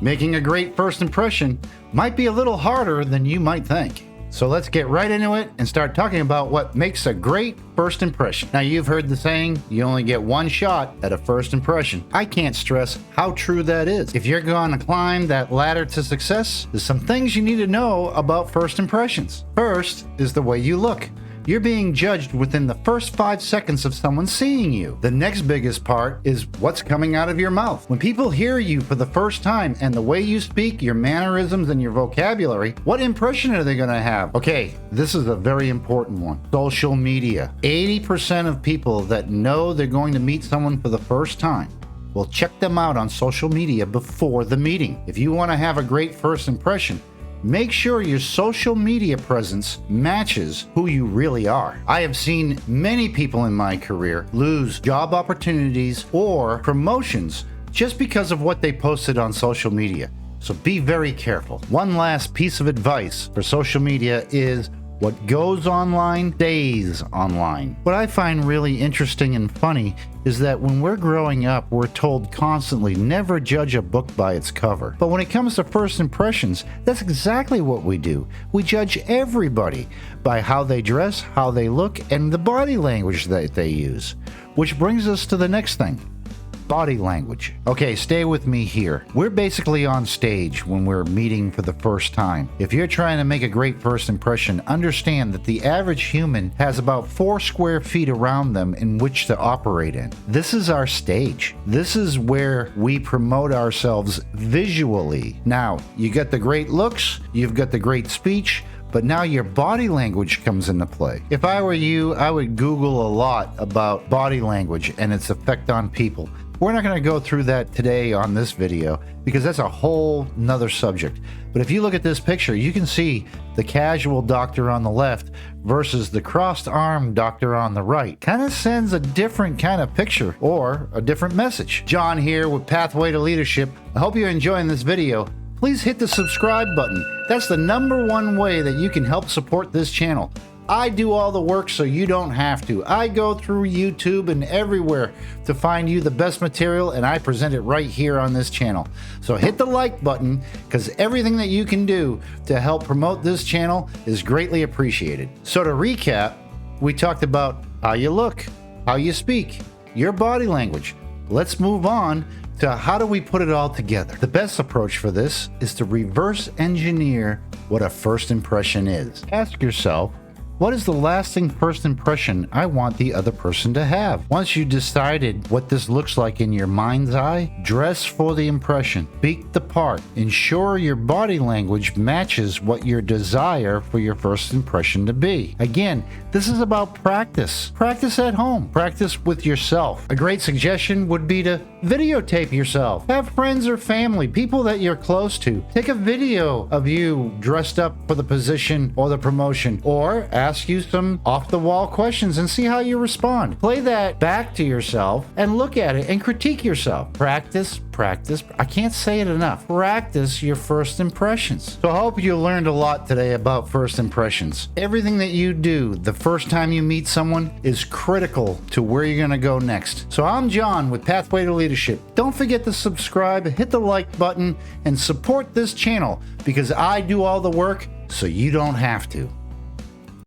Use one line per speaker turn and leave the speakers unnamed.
Making a great first impression might be a little harder than you might think. So let's get right into it and start talking about what makes a great first impression. Now, you've heard the saying, you only get one shot at a first impression. I can't stress how true that is. If you're going to climb that ladder to success, there's some things you need to know about first impressions. First is the way you look. You're being judged within the first 5 seconds of someone seeing you. The next biggest part is what's coming out of your mouth. When people hear you for the first time and the way you speak, your mannerisms and your vocabulary, what impression are they going to have? Okay, this is a very important one. Social media. 80% of people that know they're going to meet someone for the first time will check them out on social media before the meeting. If you want to have a great first impression, make sure your social media presence matches who you really are. I have seen many people in my career lose job opportunities or promotions just because of what they posted on social media. So be very careful. One last piece of advice for social media is what goes online stays online. What I find really interesting and funny is that when we're growing up, we're told constantly never judge a book by its cover. But when it comes to first impressions, that's exactly what we do. We judge everybody by how they dress, how they look, and the body language that they use. Which brings us to the next thing. Body language. Okay, stay with me here. We're basically on stage when we're meeting for the first time. If you're trying to make a great first impression, understand that the average human has about 4 square feet around them in which to operate in. This is our stage. This is where we promote ourselves visually. Now, you got the great looks, you've got the great speech, but now your body language comes into play. If I were you, I would Google a lot about body language and its effect on people. We're not going to go through that today on this video because that's a whole nother subject. But if you look at this picture, you can see the casual doctor on the left versus the crossed arm doctor on the right. Kind of sends a different kind of picture or a different message. John here with Pathway to Leadership. I hope you're enjoying this video. Please hit the subscribe button. That's the #1 way that you can help support this channel. I do all the work so you don't have to. I go through YouTube and everywhere to find you the best material, and I present it right here on this channel. So hit the like button, because everything that you can do to help promote this channel is greatly appreciated. So to recap, we talked about how you look, how you speak, your body language. Let's move on to how do we put it all together. The best approach for this is to reverse engineer what a first impression is. Ask yourself, what is the lasting first impression I want the other person to have? Once you decided what this looks like in your mind's eye, dress for the impression, speak the part, ensure your body language matches what your desire for your first impression to be. Again, this is about practice. Practice at home. Practice with yourself. A great suggestion would be to videotape yourself. Have friends or family, people that you're close to. Take a video of you dressed up for the position or the promotion, or ask you some off-the-wall questions and see how you respond. Play that back to yourself and look at it and critique yourself. Practice. I can't say it enough. Practice your first impressions. So I hope you learned a lot today about first impressions. Everything that you do the first time you meet someone is critical to where you're going to go next. So I'm John with Pathway to Leadership. Don't forget to subscribe, hit the like button, and support this channel because I do all the work so you don't have to.